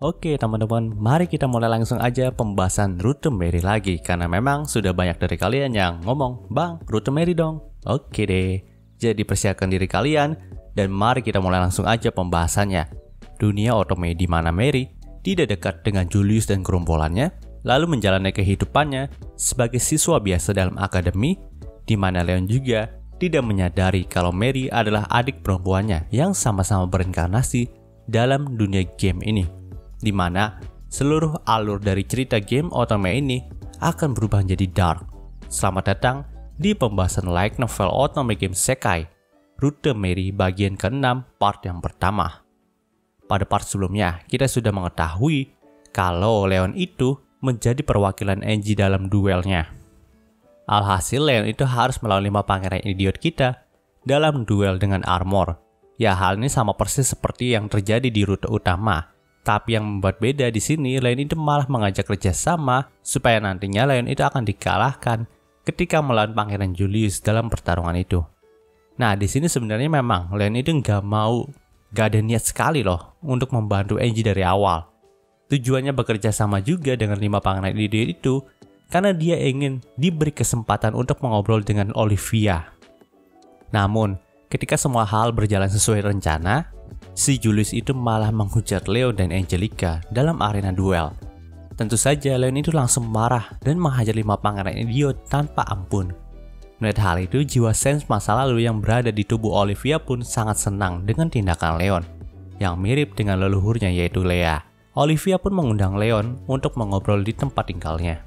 Oke teman-teman, mari kita mulai langsung aja pembahasan rute Mary lagi. Karena memang sudah banyak dari kalian yang ngomong, "Bang, rute Mary dong." Oke deh, jadi persiapkan diri kalian dan mari kita mulai langsung aja pembahasannya. Dunia otome di mana Mary tidak dekat dengan Julius dan gerombolannya, lalu menjalani kehidupannya sebagai siswa biasa dalam akademi, di mana Leon juga tidak menyadari kalau Mary adalah adik perempuannya yang sama-sama berinkarnasi dalam dunia game ini, di mana seluruh alur dari cerita game otome ini akan berubah menjadi dark. Selamat datang di pembahasan light novel otome game Sekai, Rute Mary bagian ke-6 part yang pertama. Pada part sebelumnya, kita sudah mengetahui kalau Leon itu menjadi perwakilan Angie dalam duelnya. Alhasil Leon itu harus melawan 5 pangeran idiot kita dalam duel dengan armor. Ya, hal ini sama persis seperti yang terjadi di rute utama. Tapi yang membuat beda di sini, Leon itu malah mengajak kerjasama supaya nantinya Leon itu akan dikalahkan ketika melawan Pangeran Julius dalam pertarungan itu. Nah, di sini sebenarnya memang Leon itu gak ada niat sekali loh untuk membantu Angie dari awal. Tujuannya bekerja sama juga dengan 5 pangeran idiot itu karena dia ingin diberi kesempatan untuk mengobrol dengan Olivia. Namun, ketika semua hal berjalan sesuai rencana, si Julius itu malah menghujat Leon dan Angelica dalam arena duel. Tentu saja Leon itu langsung marah dan menghajar 5 pangeran idiot tanpa ampun. Melihat hal itu, jiwa Sense masa lalu yang berada di tubuh Olivia pun sangat senang dengan tindakan Leon, yang mirip dengan leluhurnya yaitu Lea. Olivia pun mengundang Leon untuk mengobrol di tempat tinggalnya.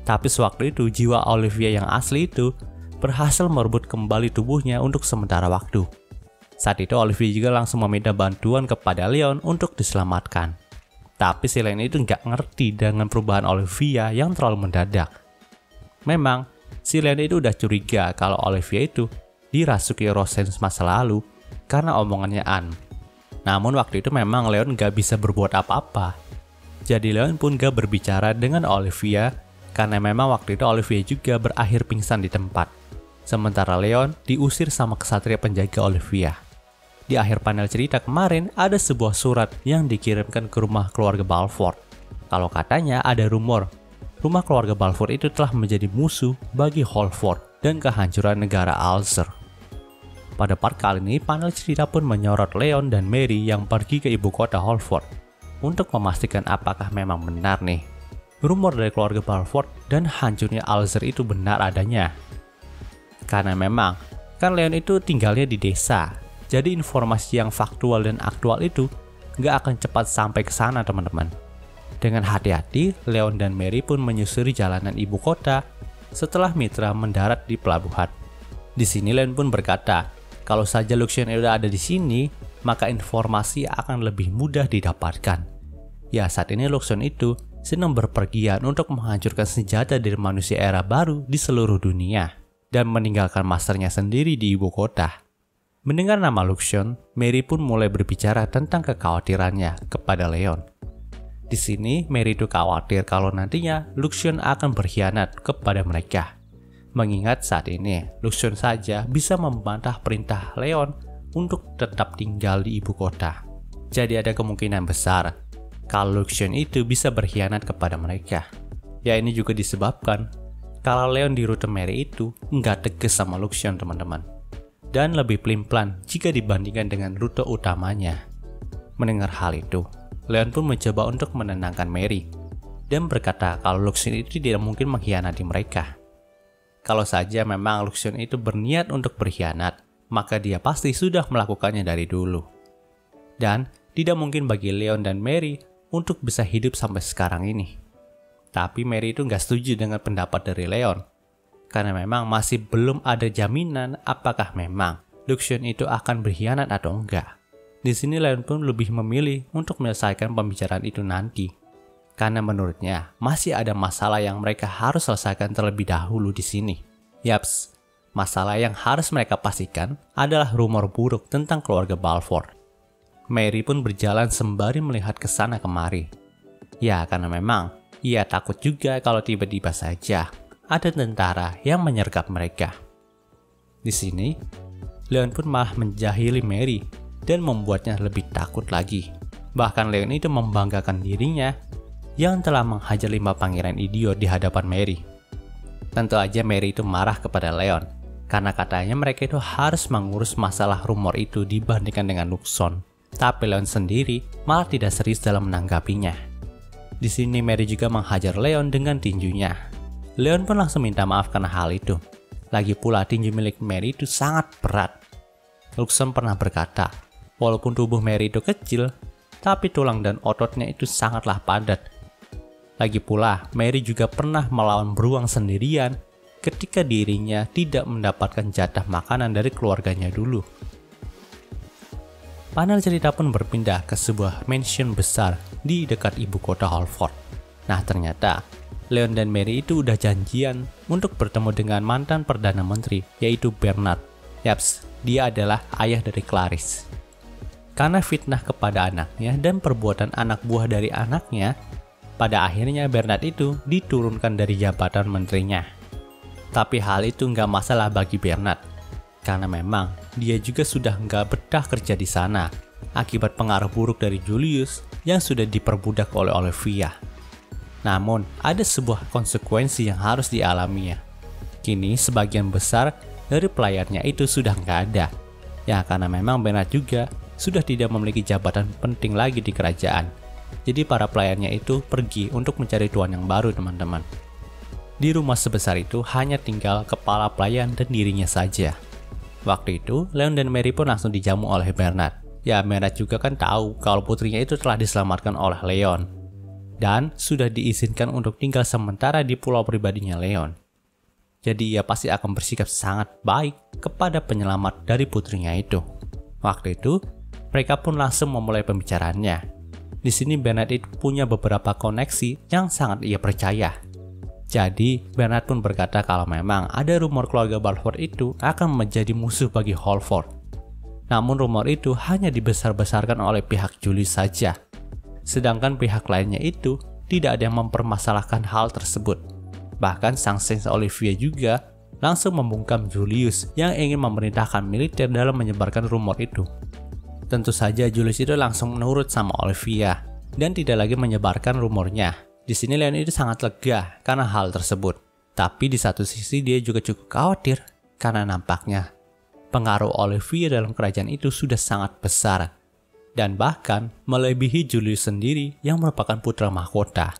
Tapi sewaktu itu, jiwa Olivia yang asli itu berhasil merebut kembali tubuhnya untuk sementara waktu. Saat itu Olivia juga langsung meminta bantuan kepada Leon untuk diselamatkan. Tapi si Leon itu nggak ngerti dengan perubahan Olivia yang terlalu mendadak. Memang, si Leon itu udah curiga kalau Olivia itu dirasuki roh Sense masa lalu karena omongannya Anne. Namun waktu itu memang Leon nggak bisa berbuat apa-apa. Jadi Leon pun nggak berbicara dengan Olivia karena memang waktu itu Olivia juga berakhir pingsan di tempat. Sementara Leon diusir sama kesatria penjaga Olivia. Di akhir panel cerita kemarin, ada sebuah surat yang dikirimkan ke rumah keluarga Balfour. Kalau katanya ada rumor, rumah keluarga Balfour itu telah menjadi musuh bagi Holford dan kehancuran negara Alzer. Pada part kali ini, panel cerita pun menyorot Leon dan Mary yang pergi ke ibu kota Holford untuk memastikan apakah memang benar nih rumor dari keluarga Balfour dan hancurnya Alzer itu benar adanya. Karena memang, kan Leon itu tinggalnya di desa, jadi informasi yang faktual dan aktual itu nggak akan cepat sampai ke sana teman-teman. Dengan hati-hati, Leon dan Mary pun menyusuri jalanan ibu kota setelah Mitra mendarat di pelabuhan. Di sini Leon pun berkata, kalau saja Luxion udah ada di sini, maka informasi akan lebih mudah didapatkan. Ya, saat ini Luxion itu sedang berpergian untuk menghancurkan senjata dari manusia era baru di seluruh dunia dan meninggalkan masternya sendiri di ibu kota. Mendengar nama Luxion, Mary pun mulai berbicara tentang kekhawatirannya kepada Leon. Di sini, Mary itu khawatir kalau nantinya Luxion akan berkhianat kepada mereka. Mengingat saat ini, Luxion saja bisa membantah perintah Leon untuk tetap tinggal di ibu kota. Jadi ada kemungkinan besar kalau Luxion itu bisa berkhianat kepada mereka. Ya, ini juga disebabkan kalau Leon di rute Mary itu nggak tegas sama Luxion teman-teman, dan lebih pelin-pelan jika dibandingkan dengan rute utamanya. Mendengar hal itu, Leon pun mencoba untuk menenangkan Mary dan berkata kalau Luxion itu tidak mungkin mengkhianati mereka. Kalau saja memang Luxion itu berniat untuk berkhianat, maka dia pasti sudah melakukannya dari dulu. Dan tidak mungkin bagi Leon dan Mary untuk bisa hidup sampai sekarang ini. Tapi Mary itu nggak setuju dengan pendapat dari Leon, karena memang masih belum ada jaminan apakah memang Luxion itu akan berkhianat atau enggak. Di sini Leon pun lebih memilih untuk menyelesaikan pembicaraan itu nanti, karena menurutnya masih ada masalah yang mereka harus selesaikan terlebih dahulu di sini. Yaps, masalah yang harus mereka pastikan adalah rumor buruk tentang keluarga Balfour. Mary pun berjalan sembari melihat ke sana kemari. Ya, karena memang ia takut juga kalau tiba-tiba saja ada tentara yang menyergap mereka. Di sini, Leon pun malah menjahili Mary dan membuatnya lebih takut lagi. Bahkan Leon itu membanggakan dirinya yang telah menghajar 5 pangeran idiot di hadapan Mary. Tentu aja Mary itu marah kepada Leon, karena katanya mereka itu harus mengurus masalah rumor itu dibandingkan dengan Luxon. Tapi Leon sendiri malah tidak serius dalam menanggapinya. Di sini Mary juga menghajar Leon dengan tinjunya. Leon pun langsung minta maaf karena hal itu. Lagi pula tinju milik Mary itu sangat berat. Luxon pernah berkata, walaupun tubuh Mary itu kecil, tapi tulang dan ototnya itu sangatlah padat. Lagi pula, Mary juga pernah melawan beruang sendirian ketika dirinya tidak mendapatkan jatah makanan dari keluarganya dulu. Panel cerita pun berpindah ke sebuah mansion besar di dekat ibu kota Holford. Nah ternyata, Leon dan Mary itu udah janjian untuk bertemu dengan mantan Perdana Menteri, yaitu Bernard. Yaps, dia adalah ayah dari Clarice. Karena fitnah kepada anaknya dan perbuatan anak buah dari anaknya, pada akhirnya Bernard itu diturunkan dari jabatan menterinya. Tapi hal itu nggak masalah bagi Bernard, karena memang dia juga sudah nggak betah kerja di sana akibat pengaruh buruk dari Julius yang sudah diperbudak oleh Olivia. Namun, ada sebuah konsekuensi yang harus dialaminya. Kini, sebagian besar dari pelayannya itu sudah nggak ada. Ya, karena memang Bernard juga sudah tidak memiliki jabatan penting lagi di kerajaan. Jadi para pelayannya itu pergi untuk mencari tuan yang baru, teman-teman. Di rumah sebesar itu hanya tinggal kepala pelayan dan dirinya saja. Waktu itu, Leon dan Mary pun langsung dijamu oleh Bernard. Ya, Bernard juga kan tahu kalau putrinya itu telah diselamatkan oleh Leon. Dan sudah diizinkan untuk tinggal sementara di pulau pribadinya Leon. Jadi ia pasti akan bersikap sangat baik kepada penyelamat dari putrinya itu. Waktu itu, mereka pun langsung memulai pembicaraannya. Di sini Bernard itu punya beberapa koneksi yang sangat ia percaya. Jadi, Bernard pun berkata kalau memang ada rumor keluarga Balfour itu akan menjadi musuh bagi Holford. Namun rumor itu hanya dibesar-besarkan oleh pihak Julius saja. Sedangkan pihak lainnya itu tidak ada yang mempermasalahkan hal tersebut. Bahkan sang Saint Olivia juga langsung membungkam Julius yang ingin memerintahkan militer dalam menyebarkan rumor itu. Tentu saja Julius itu langsung menurut sama Olivia dan tidak lagi menyebarkan rumornya. Di sini Leon itu sangat lega karena hal tersebut. Tapi di satu sisi dia juga cukup khawatir karena nampaknya pengaruh Olivia dalam kerajaan itu sudah sangat besar dan bahkan melebihi Julius sendiri yang merupakan putra mahkota.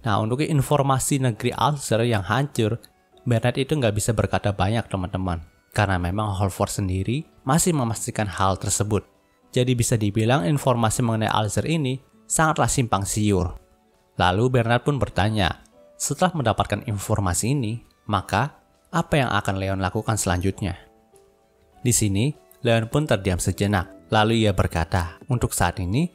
Nah, untuk informasi negeri Ulster yang hancur, Bernard itu nggak bisa berkata banyak, teman-teman, karena memang Holford sendiri masih memastikan hal tersebut. Jadi bisa dibilang informasi mengenai Ulster ini sangatlah simpang siur. Lalu Bernard pun bertanya, setelah mendapatkan informasi ini, maka apa yang akan Leon lakukan selanjutnya? Di sini, Leon pun terdiam sejenak. Lalu ia berkata, untuk saat ini,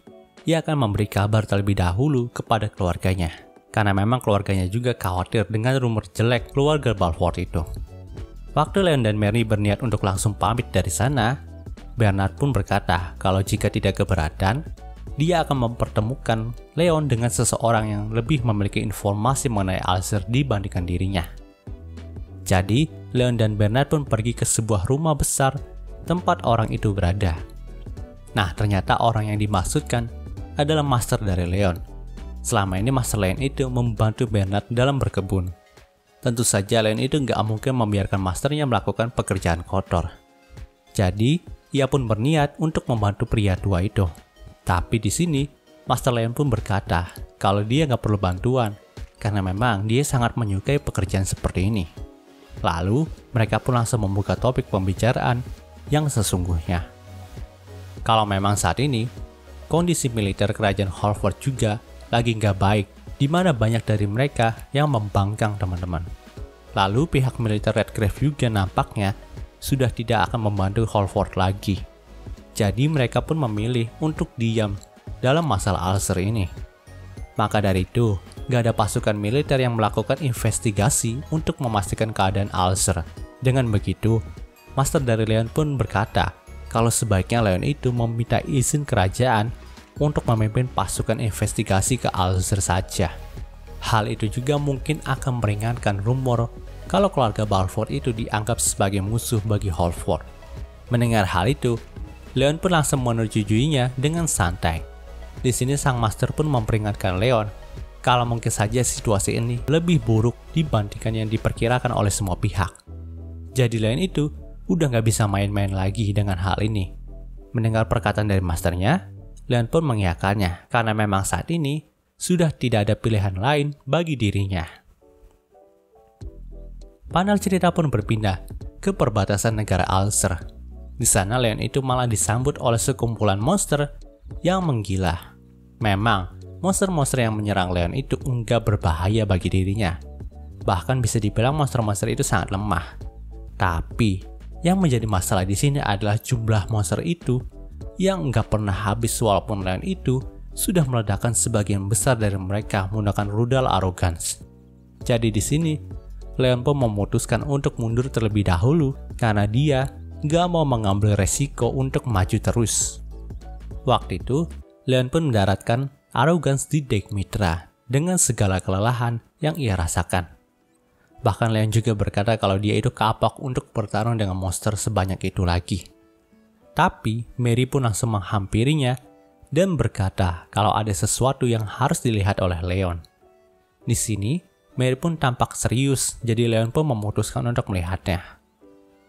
ia akan memberi kabar terlebih dahulu kepada keluarganya. Karena memang keluarganya juga khawatir dengan rumor jelek keluarga Balfour itu. Waktu Leon dan Mary berniat untuk langsung pamit dari sana, Bernard pun berkata kalau jika tidak keberatan, dia akan mempertemukan Leon dengan seseorang yang lebih memiliki informasi mengenai Ulster dibandingkan dirinya. Jadi, Leon dan Bernard pun pergi ke sebuah rumah besar tempat orang itu berada. Nah, ternyata orang yang dimaksudkan adalah master dari Leon. Selama ini master Leon itu membantu Bernard dalam berkebun. Tentu saja Leon itu nggak mungkin membiarkan masternya melakukan pekerjaan kotor. Jadi, ia pun berniat untuk membantu pria tua itu. Tapi di sini, Master Leon pun berkata kalau dia nggak perlu bantuan karena memang dia sangat menyukai pekerjaan seperti ini. Lalu, mereka pun langsung membuka topik pembicaraan yang sesungguhnya. Kalau memang saat ini, kondisi militer kerajaan Holford juga lagi nggak baik, di mana banyak dari mereka yang membangkang, teman-teman. Lalu, pihak militer Redgrave juga nampaknya sudah tidak akan membantu Holford lagi. Jadi mereka pun memilih untuk diam dalam masalah Ulster ini. Maka dari itu, gak ada pasukan militer yang melakukan investigasi untuk memastikan keadaan Ulster. Dengan begitu, Master dari Leon pun berkata kalau sebaiknya Leon itu meminta izin kerajaan untuk memimpin pasukan investigasi ke Ulster saja. Hal itu juga mungkin akan meringankan rumor kalau keluarga Balfour itu dianggap sebagai musuh bagi Holford. Mendengar hal itu, Leon pun langsung menyetujuinya dengan santai. Di sini sang master pun memperingatkan Leon kalau mungkin saja situasi ini lebih buruk dibandingkan yang diperkirakan oleh semua pihak. Jadi Leon itu udah nggak bisa main-main lagi dengan hal ini. Mendengar perkataan dari masternya, Leon pun mengiyakannya karena memang saat ini sudah tidak ada pilihan lain bagi dirinya. Panel cerita pun berpindah ke perbatasan negara Ulcer. Di sana Leon itu malah disambut oleh sekumpulan monster yang menggila. Memang, monster-monster yang menyerang Leon itu enggak berbahaya bagi dirinya. Bahkan bisa dibilang monster-monster itu sangat lemah. Tapi, yang menjadi masalah di sini adalah jumlah monster itu yang enggak pernah habis walaupun Leon itu sudah meledakkan sebagian besar dari mereka menggunakan rudal arrogance. Jadi di sini, Leon pun memutuskan untuk mundur terlebih dahulu karena dia nggak mau mengambil resiko untuk maju terus. Waktu itu, Leon pun mendaratkan arrogance di deck Mitra dengan segala kelelahan yang ia rasakan. Bahkan Leon juga berkata kalau dia itu kapok untuk bertarung dengan monster sebanyak itu lagi. Tapi Mary pun langsung menghampirinya dan berkata kalau ada sesuatu yang harus dilihat oleh Leon. Di sini, Mary pun tampak serius, jadi Leon pun memutuskan untuk melihatnya.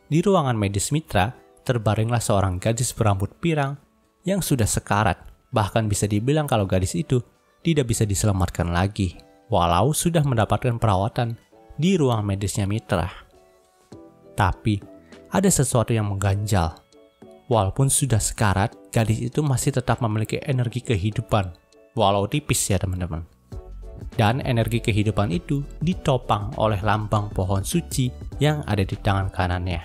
Di ruangan medis Mitra, terbaringlah seorang gadis berambut pirang yang sudah sekarat. Bahkan bisa dibilang kalau gadis itu tidak bisa diselamatkan lagi, walau sudah mendapatkan perawatan di ruang medisnya Mitra. Tapi, ada sesuatu yang mengganjal. Walaupun sudah sekarat, gadis itu masih tetap memiliki energi kehidupan, walau tipis ya teman-teman. Dan energi kehidupan itu ditopang oleh lambang pohon suci yang ada di tangan kanannya.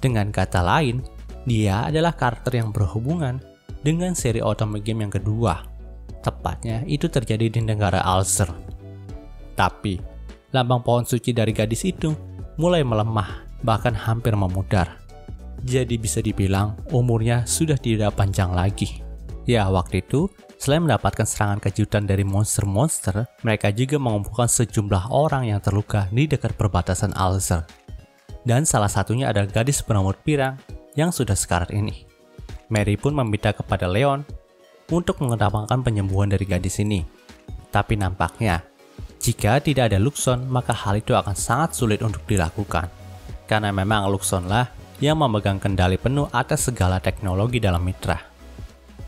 Dengan kata lain, dia adalah karakter yang berhubungan dengan seri Otome game yang kedua. Tepatnya itu terjadi di negara Ulcer. Tapi, lambang pohon suci dari gadis itu mulai melemah, bahkan hampir memudar. Jadi bisa dibilang umurnya sudah tidak panjang lagi. Ya, waktu itu, selain mendapatkan serangan kejutan dari monster-monster, mereka juga mengumpulkan sejumlah orang yang terluka di dekat perbatasan Ulcer. Dan salah satunya adalah gadis berambut pirang yang sudah sekarat ini. Mary pun meminta kepada Leon untuk mengedepankan penyembuhan dari gadis ini. Tapi nampaknya, jika tidak ada Luxon, maka hal itu akan sangat sulit untuk dilakukan. Karena memang Luxonlah yang memegang kendali penuh atas segala teknologi dalam Mitra.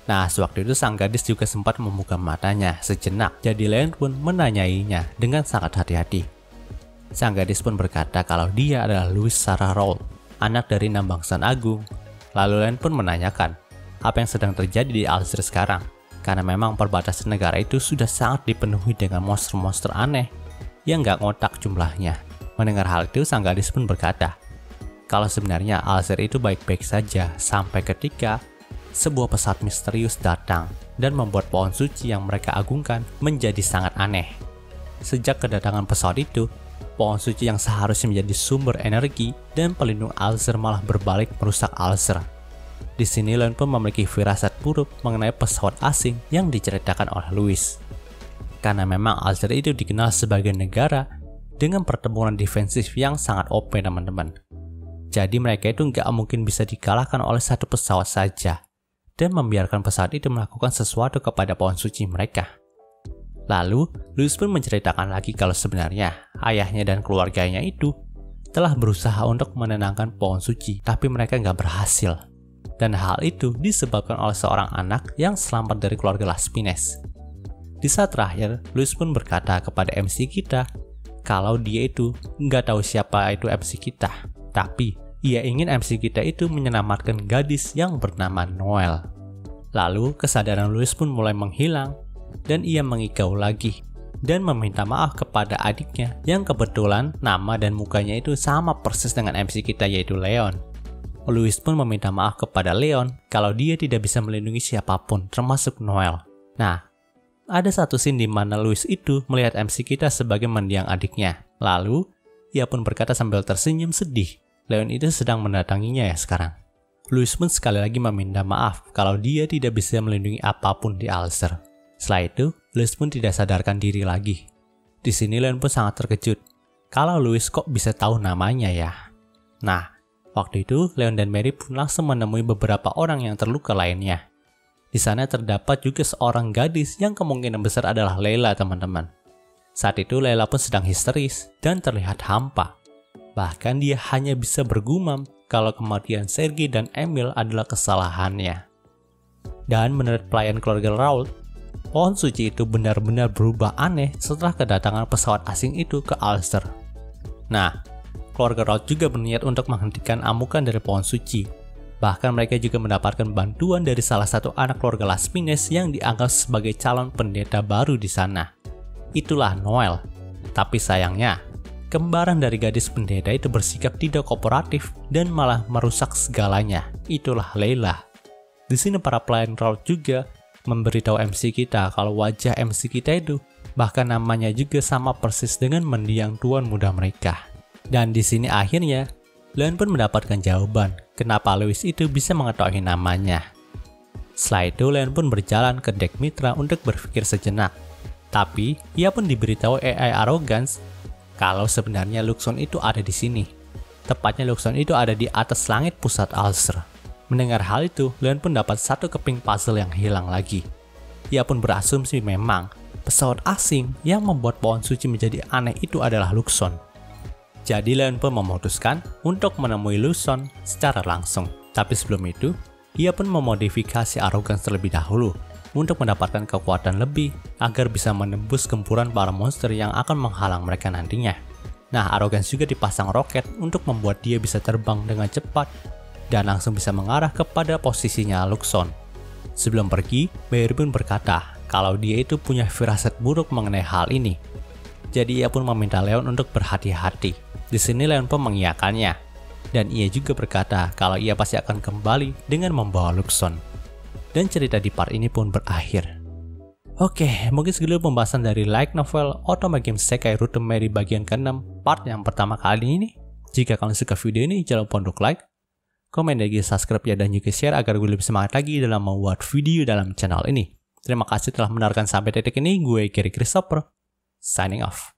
Nah, sewaktu itu sang gadis juga sempat membuka matanya sejenak, jadi Leon pun menanyainya dengan sangat hati-hati. Sang gadis pun berkata kalau dia adalah Louis Sarah Roll, anak dari Nambangsan Agung. Lalu Leon pun menanyakan apa yang sedang terjadi di Ulcer sekarang, karena memang perbatasan negara itu sudah sangat dipenuhi dengan monster-monster aneh yang gak ngotak jumlahnya. Mendengar hal itu, sang gadis pun berkata kalau sebenarnya Ulcer itu baik-baik saja sampai ketika sebuah pesawat misterius datang dan membuat pohon suci yang mereka agungkan menjadi sangat aneh. Sejak kedatangan pesawat itu, pohon suci yang seharusnya menjadi sumber energi dan pelindung Ulcer malah berbalik merusak Ulcer. Di sini Leon pun memiliki firasat buruk mengenai pesawat asing yang diceritakan oleh Louis. Karena memang Ulcer itu dikenal sebagai negara dengan pertempuran defensif yang sangat OP teman-teman. Jadi mereka itu nggak mungkin bisa dikalahkan oleh satu pesawat saja dan membiarkan pesawat itu melakukan sesuatu kepada pohon suci mereka. Lalu, Louis pun menceritakan lagi kalau sebenarnya ayahnya dan keluarganya itu telah berusaha untuk menenangkan pohon suci, tapi mereka nggak berhasil. Dan hal itu disebabkan oleh seorang anak yang selamat dari keluarga Laspines. Di saat terakhir, Louis pun berkata kepada MC kita kalau dia itu nggak tahu siapa itu MC kita, tapi ia ingin MC kita itu menyelamatkan gadis yang bernama Noel. Lalu kesadaran Louis pun mulai menghilang dan ia mengigau lagi dan meminta maaf kepada adiknya yang kebetulan nama dan mukanya itu sama persis dengan MC kita yaitu Leon. Louis pun meminta maaf kepada Leon kalau dia tidak bisa melindungi siapapun termasuk Noel. Nah, ada satu scene di mana Louis itu melihat MC kita sebagai mendiang adiknya. Lalu, ia pun berkata sambil tersenyum sedih. Leon itu sedang mendatanginya ya sekarang. Louis pun sekali lagi meminta maaf kalau dia tidak bisa melindungi apapun di Ulcer. Setelah itu, Louis pun tidak sadarkan diri lagi. Di sini Leon pun sangat terkejut. Kalau Louis kok bisa tahu namanya ya? Nah, waktu itu Leon dan Mary pun langsung menemui beberapa orang yang terluka lainnya. Di sana terdapat juga seorang gadis yang kemungkinan besar adalah Layla, teman-teman. Saat itu Layla pun sedang histeris dan terlihat hampa. Bahkan dia hanya bisa bergumam kalau kematian Sergei dan Emil adalah kesalahannya. Dan menurut pelayan keluarga Raoul, pohon suci itu benar-benar berubah aneh setelah kedatangan pesawat asing itu ke Ulster. Nah, keluarga Raoul juga berniat untuk menghentikan amukan dari pohon suci. Bahkan mereka juga mendapatkan bantuan dari salah satu anak keluarga Laspines yang dianggap sebagai calon pendeta baru di sana. Itulah Noel. Tapi sayangnya, kembaran dari gadis pendeta itu bersikap tidak kooperatif dan malah merusak segalanya. Itulah Layla. Di sini para pelayan Raoul juga memberitahu MC kita kalau wajah MC kita itu bahkan namanya juga sama persis dengan mendiang tuan muda mereka. Dan di sini akhirnya Leon pun mendapatkan jawaban kenapa Lewis itu bisa mengetahui namanya. Setelah itu Leon pun berjalan ke dek Mitra untuk berpikir sejenak. Tapi ia pun diberitahu AI Arrogance kalau sebenarnya Luxon itu ada di sini. Tepatnya Luxon itu ada di atas langit pusat Ulster. Mendengar hal itu, Leon pun dapat satu keping puzzle yang hilang lagi. Ia pun berasumsi memang pesawat asing yang membuat pohon suci menjadi aneh itu adalah Luxon. Jadi Leon pun memutuskan untuk menemui Luxon secara langsung. Tapi sebelum itu, ia pun memodifikasi Arrogance terlebih dahulu untuk mendapatkan kekuatan lebih agar bisa menembus gempuran para monster yang akan menghalang mereka nantinya. Nah, Arrogance juga dipasang roket untuk membuat dia bisa terbang dengan cepat dan langsung bisa mengarah kepada posisinya Luxon. Sebelum pergi, Barry pun berkata kalau dia itu punya firasat buruk mengenai hal ini. Jadi ia pun meminta Leon untuk berhati-hati. Di sini Leon pun mengiyakannya. Dan ia juga berkata kalau ia pasti akan kembali dengan membawa Luxon. Dan cerita di part ini pun berakhir. Oke, mungkin segitu pembahasan dari light novel Otome Games Sekai Route Mary bagian ke-6 part yang pertama kali ini. Jika kalian suka video ini, jangan lupa untuk like, komen, dan subscribe ya, dan juga share agar gue lebih semangat lagi dalam membuat video dalam channel ini. Terima kasih telah mendengarkan sampai titik ini. Gue Gary Christopher, signing off.